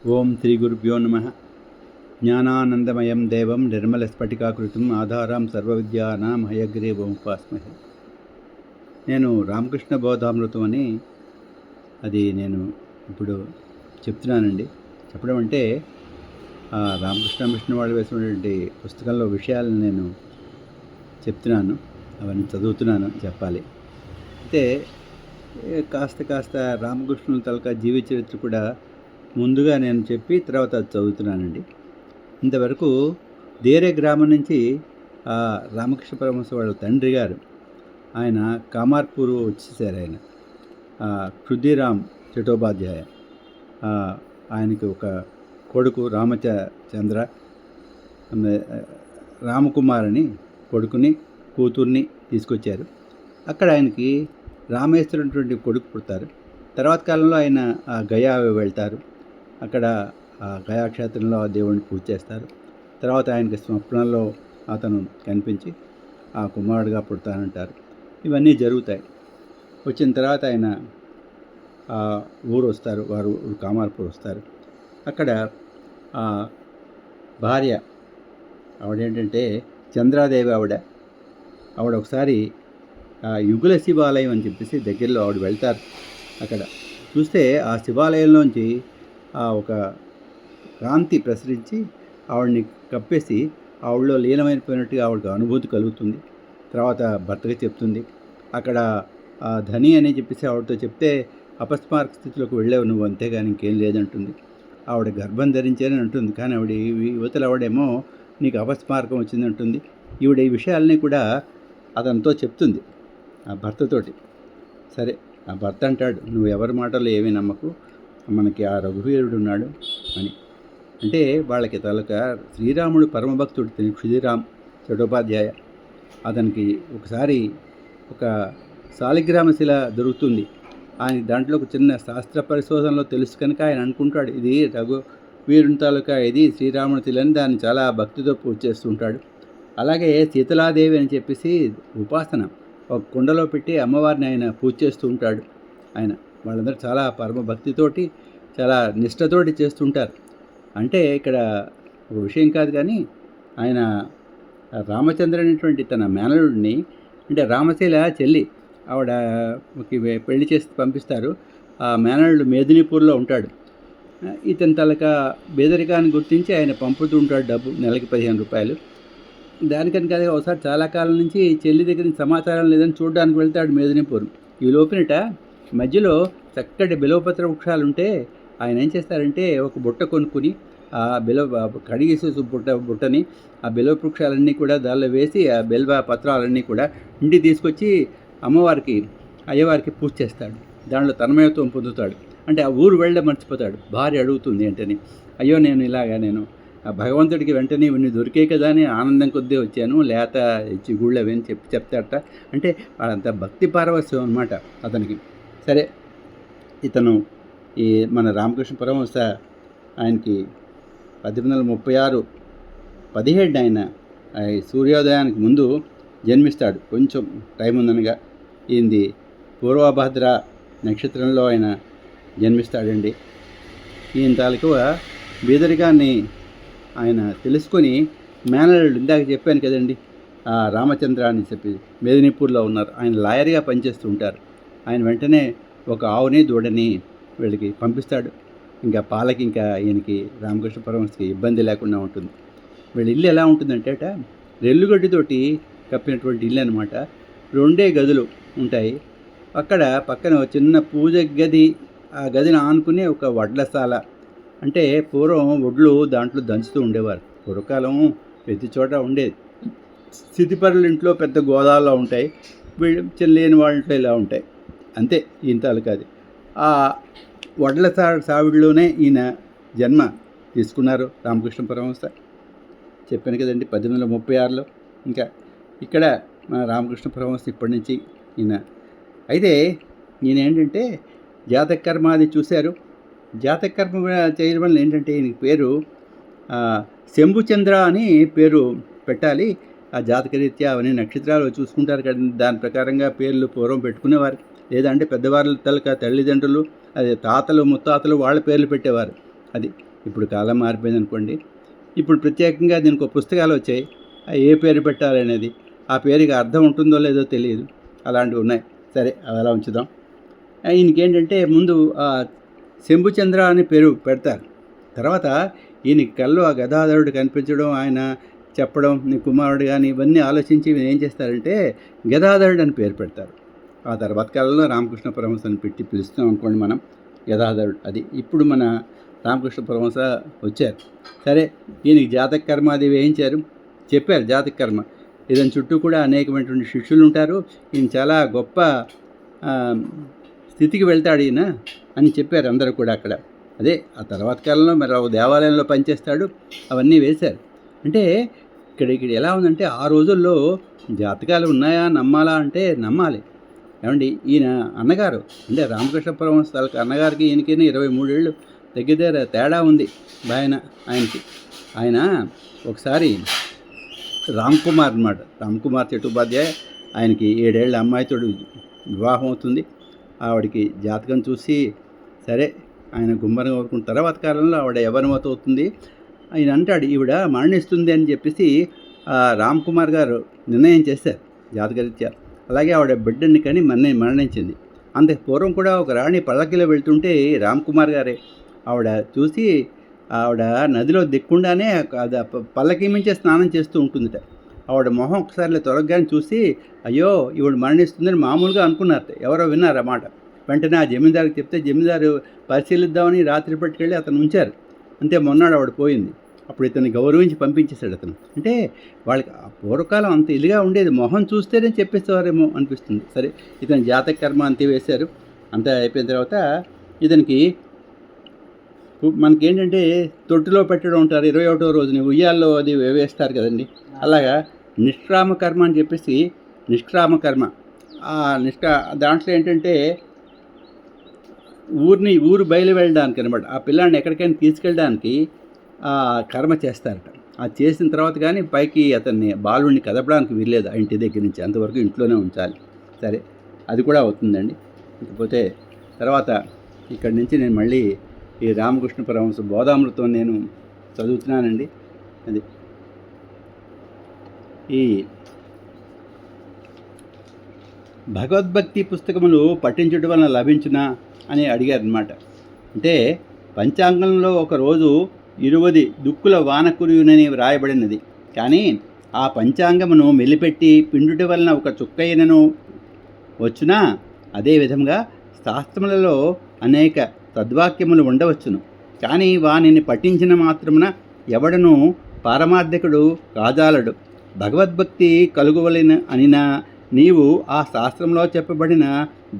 ఓం శ్రీ గురుభ్యో నమ. జ్ఞానానందమయం దేవం నిర్మలస్ఫటికాకృతిం ఆధారం సర్వవిద్యానాం హయగ్రీవముపాస్మహే. నేను రామకృష్ణ బోధామృతం అని నేను ఇప్పుడు చెప్తున్నానండి. చెప్పడం అంటే రామకృష్ణ మిషన్ వాళ్ళు వేసినటువంటి పుస్తకంలో విషయాలను నేను చెప్తున్నాను, అవన్నీ చదువుతున్నాను చెప్పాలి. అయితే కాస్త రామకృష్ణుల తలక జీవిత చరిత్ర కూడా ముందుగా నేను చెప్పి తర్వాత చదువుతున్నానండి. ఇంతవరకు దేరే గ్రామం నుంచి రామకృష్ణ పరమహంస వాళ్ళ తండ్రి గారు ఆయన కామార్పూర్ వచ్చేసారు. ఆయన క్షుదిరామ్ చటోపాధ్యాయ, ఆయనకి ఒక కొడుకు రామచంద్ర రామకుమార్ అని కొడుకుని కూతుర్ని తీసుకొచ్చారు. అక్కడ ఆయనకి రామేశ్వరుటువంటి కొడుకు పుడతారు. తర్వాత కాలంలో ఆయన గయా వెళ్తారు. అక్కడ గయా క్షేత్రంలో ఆ దేవుడిని పూజ చేస్తారు. తర్వాత ఆయనకి స్వప్నంలో అతను కనిపించి ఆ కుమారుడుగా పుడతానంటారు. ఇవన్నీ జరుగుతాయి. వచ్చిన తర్వాత ఆయన ఊరు వస్తారు, వారు కామార్పూర్ వస్తారు. అక్కడ భార్య ఆవిడేంటంటే చంద్రాదేవి, ఆవిడ ఒకసారి యుగుల శివాలయం అని చెప్పేసి దగ్గరలో ఆవిడ వెళ్తారు. అక్కడ చూస్తే ఆ శివాలయంలోంచి ఒక కాంతి ప్రసరించి ఆవిడని కప్పేసి ఆవిడలో లీనమైపోయినట్టుగా ఆవిడకి అనుభూతి కలుగుతుంది. తర్వాత భర్తకి చెప్తుంది. అక్కడ ధని అని చెప్పేసి ఆవిడతో చెప్తే అపస్మారక స్థితిలోకి వెళ్ళావు నువ్వు, అంతేగాని ఇంకేం లేదంటుంది. ఆవిడ గర్భం ధరించారని అంటుంది. కానీ యువతలు ఆవిడేమో నీకు అపస్మారకం వచ్చిందంటుంది. ఈవిడ ఈ విషయాలని కూడా అతనితో చెప్తుంది, ఆ భర్తతోటి. సరే, ఆ భర్త అంటాడు, నువ్వు ఎవరి మాటలు ఏమీ నమ్మకు, మనకి ఆ రఘువీరుడు ఉన్నాడు అని. అంటే వాళ్ళకి తలక శ్రీరాముడు పరమభక్తుడు క్షుదిరామ్ చటోపాధ్యాయ. అతనికి ఒకసారి ఒక శాలిగ్రామశిల దొరుకుతుంది. ఆయన దాంట్లో ఒక చిన్న శాస్త్ర పరిశోధనలో తెలుసు కనుక ఆయన అనుకుంటాడు, ఇది రఘువీరుని తాలూకా, ఇది శ్రీరాముడి శిలని. దాన్ని చాలా భక్తితో పూజ చేస్తుంటాడు. అలాగే శీతలాదేవి అని చెప్పేసి ఉపాసన ఒక కుండలో పెట్టి అమ్మవారిని ఆయన పూజ చేస్తూ ఉంటాడు. ఆయన వాళ్ళందరూ చాలా పరమ భక్తితోటి చాలా నిష్ఠతోటి చేస్తుంటారు. అంటే ఇక్కడ ఒక విషయం కాదు, కానీ ఆయన రామచంద్ర అనేటువంటి తన మేనలుడిని, అంటే రామశీల చెల్లి, ఆవిడకి పెళ్లి చేసి పంపిస్తారు. ఆ మేనలుడు మేదినీపూర్లో ఉంటాడు. ఇతని తలక బేదరికాన్ని గుర్తించి ఆయన పంపుతూ ఉంటాడు డబ్బు, నెలకి 15 రూపాయలు. దానికని కదా ఒకసారి చాలా కాలం నుంచి చెల్లి దగ్గర నుంచి సమాచారం లేదని చూడడానికి వెళ్తాడు మేదినీపూర్. ఈ లోపినట మధ్యలో చక్కటి బిల్వపత్ర వృక్షాలు ఉంటే ఆయన ఏం చేస్తారంటే ఒక బుట్ట కొనుక్కుని ఆ కడిగేసి బుట్టని ఆ బిల్వ వృక్షాలన్నీ కూడా దానిలో వేసి ఆ బిల్వ పత్రాలన్నీ కూడా ఇంటికి తీసుకొచ్చి అమ్మవారికి అయ్యవారికి పూజ చేస్తాడు. దాంట్లో తన్మయత్వం పొందుతాడు. అంటే ఆ ఊరు వెళ్ళ మర్చిపోతాడు. భార్య అడుగుతుంది ఏంటని, అయ్యో నేను భగవంతుడికి వెంటనే ఇవన్నీ దొరికే కదా అని ఆనందం కొద్దీ వచ్చాను, లేత చిగుళ్ళు అవి అని చెప్తాడట. అంటే వాళ్ళంత భక్తి పారవస్యం అనమాట అతనికి. సరే, ఇతను ఈ మన రామకృష్ణ పరమహంస ఆయనకి 1836 17 ఆయన సూర్యోదయానికి ముందు జన్మిస్తాడు. కొంచెం టైం ఉందనగా ఈయనది పూర్వభద్ర నక్షత్రంలో ఆయన జన్మిస్తాడండి. ఈయన తాలూకు బీదరికాన్ని ఆయన తెలుసుకొని మేనల్లుడు, ఇందాక చెప్పాను కదండి రామచంద్ర అని చెప్పి మేదినీపూర్లో ఉన్నారు, ఆయన లాయర్గా పనిచేస్తూ ఉంటారు. ఆయన వెంటనే ఒక ఆవుని దూడని వీళ్ళకి పంపిస్తాడు. ఇంకా పాలకి ఇంకా ఈయనకి రామకృష్ణ పరమహంసకి ఇబ్బంది లేకుండా ఉంటుంది. వీళ్ళ ఇల్లు ఎలా ఉంటుందంటే రెల్లుగడ్డితోటి కప్పినటువంటి ఇల్లు అనమాట. 2 గదులు ఉంటాయి. అక్కడ పక్కన చిన్న పూజ గది, ఆ గదిని ఆనుకునే ఒక వడ్లశాల. అంటే పూర్వం వడ్లు దాంట్లో దంచుతూ ఉండేవారు. పూర్వకాలం ప్రతి చోట ఉండేది. స్థితిపరుల ఇంట్లో పెద్ద గోదాల్లో ఉంటాయి, లేని వాళ్ళ ఇంట్లో ఇలా ఉంటాయి. అంతే ఈయన తాలూకాది. ఆ వడ్ల సావిడిలోనే ఈయన జన్మ తీసుకున్నారు రామకృష్ణ పరమహంస. చెప్పాను కదండి 1836లో. ఇంకా ఇక్కడ మన రామకృష్ణ పరమహంస ఇప్పటి నుంచి ఈయన. అయితే ఈయన ఏంటంటే జాతకర్మ అది చూశారు. జాతకర్మ చేయడం వల్ల ఏంటంటే ఈయనకి పేరు శంభుచంద్ర అని పేరు పెట్టాలి. ఆ జాతకరీత్యా అవన్నీ నక్షత్రాలు చూసుకుంటారు కదా, దాని ప్రకారంగా పేర్లు పూర్వం పెట్టుకునేవారు. లేదంటే పెద్దవాళ్ళ తల్లిదండ్రులు, అదే తాతలు ముత్తాతలు వాళ్ళ పేర్లు పెట్టేవారు. అది ఇప్పుడు కాలం మారిపోయింది అనుకోండి. ఇప్పుడు ప్రత్యేకంగా దీనికి ఒక పుస్తకాలు వచ్చాయి. ఏ పేరు పెట్టాలనేది, ఆ పేరుకి అర్థం ఉంటుందో లేదో తెలియదు, అలాంటివి ఉన్నాయి. సరే అవి అలా ఉంచుదాం. ఈయనకేంటంటే ముందు శంభుచంద్ర అని పేరు పెడతారు. తర్వాత ఈయన కల్లో ఆ గదాధరుడు కనిపించడం, ఆయన చెప్పడం నీ కుమారుడు కానీ ఇవన్నీ ఆలోచించి ఏం చేస్తారంటే గదాధరుడు అని పేరు పెడతారు. ఆ తర్వాత కాలంలో రామకృష్ణ పరమహంస అని పెట్టి పిలుస్తాం అనుకోండి మనం, గదాధరుడు. అది ఇప్పుడు మన రామకృష్ణ పరమహంస వచ్చారు. సరే, ఈయనకి జాతక కర్మ అది వేయించారు, చెప్పారు జాతక కర్మ. ఇదని చుట్టూ కూడా అనేకమైనటువంటి శిష్యులు ఉంటారు. ఈయన చాలా గొప్ప స్థితికి వెళ్తాడు ఈయన అని చెప్పారు అందరూ కూడా అక్కడ. అదే ఆ తర్వాత కాలంలో మరి దేవాలయంలో పనిచేస్తాడు, అవన్నీ వేశారు. అంటే ఇక్కడ ఎలా ఉందంటే ఆ రోజుల్లో జాతకాలు ఉన్నాయా నమ్మాలా అంటే నమ్మాలి. ఏమండి, ఈయన అన్నగారు అంటే రామకృష్ణ పరమహంస అన్నగారికి ఈయనకి 23 ఏళ్ళు దగ్గర తేడా ఉంది ఆయనకి. ఆయన ఒకసారి రామ్ కుమార్ అన్నమాట, రామ్ కుమార్ చట్టోపాధ్యాయ, ఆయనకి 7 ఏళ్ళ అమ్మాయితో వివాహం అవుతుంది. ఆవిడకి జాతకం చూసి సరే ఆయన గుమ్మరం కోరుకున్న తర్వాత కాలంలో ఆవిడ యవ్వనవతి అవుతుంది. ఆయన అంటాడు ఈవిడ మరణిస్తుంది అని చెప్పేసి రామ్ కుమార్ గారు నిర్ణయం చేశారు జాతకరీత్యా. అలాగే ఆవిడ బిడ్డని కానీ మరణించింది. అంతకు పూర్వం కూడా ఒక రాణి పల్లకిలో వెళ్తుంటే రామ్ కుమార్ గారే ఆవిడ చూసి, ఆవిడ నదిలో దిక్కుండానే పల్లకి మించే స్నానం చేస్తూ ఉంటుందిట. ఆవిడ మొహం ఒకసారి త్వరగానే చూసి అయ్యో ఈవిడ మరణిస్తుందని మామూలుగా అనుకున్నారు. ఎవరో విన్నారు అన్నమాట. వెంటనే ఆ జమీందారికి చెప్తే జమీందారు పరిశీలిద్దామని రాత్రి పట్టుకెళ్ళి అతను ఉంచారు. అంతే, మొన్నాడు ఆవిడ పోయింది. అప్పుడు ఇతన్ని గౌరవించి పంపించేశాడు అతను. అంటే వాళ్ళకి ఆ పూర్వకాలం అంత ఇదిగా ఉండేది, మొహం చూస్తేనే చెప్పేసేవారేమో అనిపిస్తుంది. సరే, ఇతని జాతక కర్మ అంతే వేశారు. అంతా అయిపోయిన తర్వాత ఇతనికి మనకేంటంటే తొట్టులో పెట్టడం ఉంటారు 21వ రోజుని ఉయ్యాల్లో అది వేస్తారు కదండి. అలాగా నిష్క్రామ కర్మ అని చెప్పేసి నిష్క్రామ కర్మ. దాంట్లో ఏంటంటే ఊరు బయలు వెళ్ళడానికి అనమాట, ఆ పిల్లాడిని ఎక్కడికైనా తీసుకెళ్ళడానికి ఆ కర్మ చేస్తారట. అది చేసిన తర్వాత కానీ పైకి అతన్ని బాలుడిని కదపడానికి వీల్లేదు ఆ ఇంటి దగ్గర నుంచి, అంతవరకు ఇంట్లోనే ఉంచాలి. సరే, అది కూడా అవుతుందండి. ఇకపోతే తర్వాత ఇక్కడి నుంచి నేను మళ్ళీ ఈ రామకృష్ణ పరమహంస బోధామృతం నేను చదువుతున్నానండి. అది ఈ భగవద్భక్తి పుస్తకములు పఠించడం వలన లభించునా అని అడిగారు అన్నమాట. అంటే పంచాంగంలో ఒకరోజు 20 దుక్కుల వాన కురియునని వ్రాయబడినది. కానీ ఆ పంచాంగమును మెలిపెట్టి పిండుట వలన ఒక చుక్కైనను వచ్చునా, అదేవిధంగా శాస్త్రములలో అనేక సద్వాక్యములు ఉండవచ్చును. కానీ వానిని పఠించిన మాత్రమున ఎవడను పారమార్థికుడు కాజాలడు. భగవద్భక్తి కలుగువలెన అనినా నీవు ఆ శాస్త్రంలో చెప్పబడిన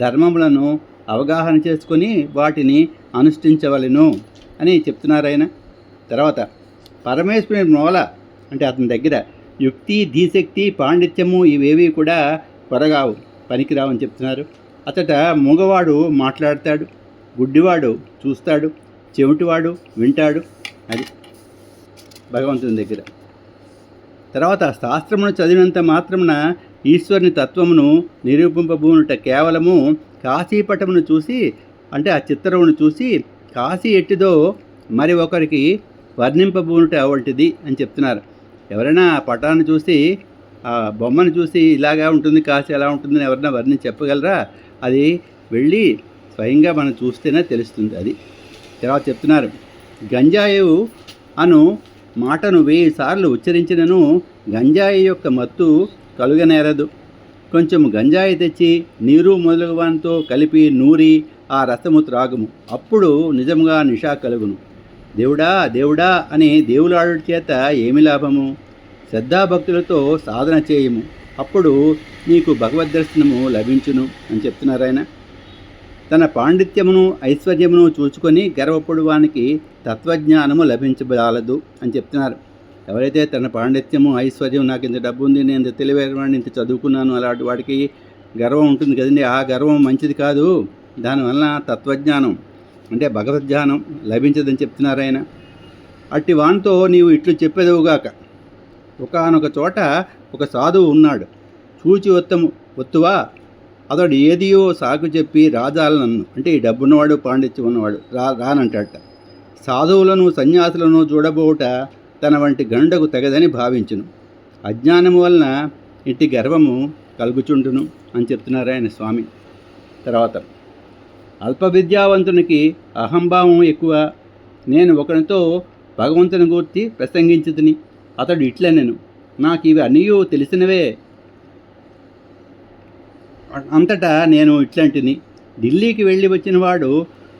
ధర్మములను అవగాహన చేసుకొని వాటిని అనుష్ఠించవలెను అని చెప్తున్నారు ఆయన. తర్వాత పరమేశ్వరుని మూల అంటే అతని దగ్గర యుక్తి, ధీశక్తి, పాండిత్యము ఇవేవి కూడా కొరగావు, పనికిరావని చెప్తున్నారు. అతట మూగవాడు మాట్లాడతాడు, గుడ్డివాడు చూస్తాడు, చెవిటివాడు వింటాడు. అది భగవంతుని దగ్గర. తర్వాత శాస్త్రమును చదివినంత మాత్రమున ఈశ్వరుని తత్వమును నిరూపింపబూనుట కేవలము కాశీపటమును చూసి అంటే ఆ చిత్రమును చూసి కాశీ ఎట్టిదో మరి ఒకరికి వర్ణింపబూనుట వంటిది అని చెప్తున్నారు. ఎవరైనా ఆ పటాన్ని చూసి ఆ బొమ్మను చూసి ఇలాగా ఉంటుంది కాశీ ఎలా ఉంటుందని ఎవరైనా వర్ణించి చెప్పగలరా? అది వెళ్ళి స్వయంగా మనం చూస్తేనే తెలుస్తుంది. అది తర్వాత చెప్తున్నారు, గంజాయి అను మాటను 1000 సార్లు ఉచ్చరించినను గంజాయి యొక్క మత్తు కలుగనేరదు. కొంచెం గంజాయి తెచ్చి నీరు మొదలగువానితో కలిపి నూరి ఆ రసము త్రాగుము, అప్పుడు నిజంగా నిషా కలుగును. దేవుడా దేవుడా అని దేవులాడు చేత ఏమి లాభము? శ్రద్ధాభక్తులతో సాధన చేయము, అప్పుడు నీకు భగవద్దర్శనము లభించును అని చెప్తున్నారు ఆయన. తన పాండిత్యమును ఐశ్వర్యమును చూచుకొని గర్వపడువానికి తత్వజ్ఞానము లభించబాలదు అని చెప్తున్నారు. ఎవరైతే తన పాండిత్యము ఐశ్వర్యం, నాకు ఇంత డబ్బు ఉంది, నేను ఇంత తెలివైనవాడిని, ఇంత చదువుకున్నాను, అలాంటి వాడికి గర్వం ఉంటుంది కదండి. ఆ గర్వం మంచిది కాదు. దానివల్ల తత్వజ్ఞానం అంటే భగవద్జ్ఞానం లభించదని చెప్తున్నారు ఆయన. అట్టి వానితో నీవు ఇట్లు చెప్పేదవుగాక, ఒకానొక చోట ఒక సాధువు ఉన్నాడు, చూచి ఒత్తువా అతడు ఏదియో సాకు చెప్పి రాజాలనన్ను, అంటే ఈ డబ్బున్నవాడు పాండిత్యం ఉన్నవాడు రానంటాడట. సాధువులను సన్యాసులను చూడబోట తన వంటి గండకు తెగదని భావించును. అజ్ఞానము వలన ఇట్టి గర్వము కలుగుచుండును అని చెప్తున్నారు ఆయన స్వామి. తర్వాత అల్ప విద్యావంతునికి అహంభావం ఎక్కువ. నేను ఒకరితో భగవంతుని గూర్చి ప్రసంగించుతుని. అతడు ఇట్లనెను, నాకు ఇవి అన్నీ తెలిసినవే. అంతటా నేను ఇట్లాంటిని. ఢిల్లీకి వెళ్ళి వచ్చినవాడు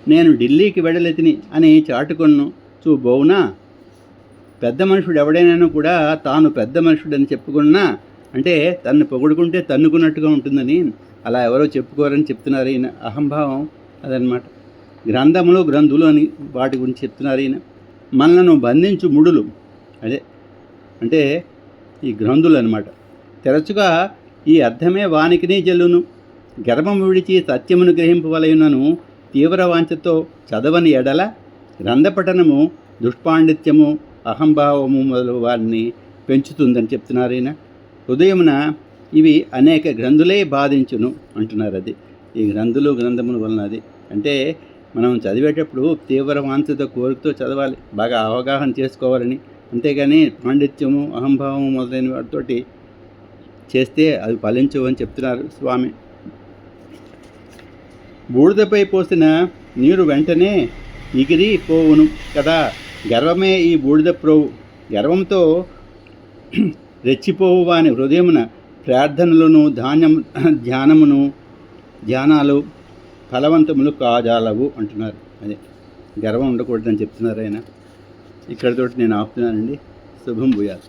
నేను ఢిల్లీకి వెళ్ళలేతిని అని చాటుకొన్ను చూబోవునా. పెద్ద మనుషుడు ఎవడైనా కూడా తాను పెద్ద మనుషుడని చెప్పుకున్నా అంటే తన్ను పొగుడుకుంటే తన్నుకున్నట్టుగా ఉంటుందని అలా ఎవరో చెప్పుకోరని చెప్తున్నారు ఈయన. అహంభావం అదనమాట. గ్రంథములు గ్రంథులు అని వాటి గురించి చెప్తున్నారు ఈయన. మనలను బంధించు ముడులు అదే అంటే ఈ గ్రంథులు అనమాట. తరచుగా ఈ అర్థమే వానికినే జల్లును. గర్భము విడిచి సత్యమును గ్రహింపవలయునను తీవ్ర వాంఛతో చదవని ఎడల గ్రంథపఠనము దుష్పాండిత్యము అహంభావము మొదలు వారిని పెంచుతుందని చెప్తున్నారు ఈయన. హృదయమున ఇవి అనేక గ్రంథులే బాధించును అంటున్నారు. అది ఈ గ్రంథముల వలన. అది అంటే మనం చదివేటప్పుడు తీవ్ర వాంఛతో కోరికతో చదవాలి, బాగా అవగాహన చేసుకోవాలని. అంతేగాని పాండిత్యము అహంభావము మొదలైన వాటితోటి చేస్తే అవి ఫలించవు అని చెప్తున్నారు స్వామి. బూడిదపై పోసిన నీరు వెంటనే ఎగిరి పోవును కదా. గర్వమే ఈ బూడిద ప్రోవు. గర్వంతో రెచ్చిపోవు వాని హృదయమున ప్రార్థనలను ధ్యానాలు ఫలవంతములు కాజాలవు అంటున్నారు. అదే గర్వం ఉండకూడదని చెప్తున్నారు ఆయన. ఇక్కడితోటి నేను ఆపుతున్నానండి. శుభం భూయాత్.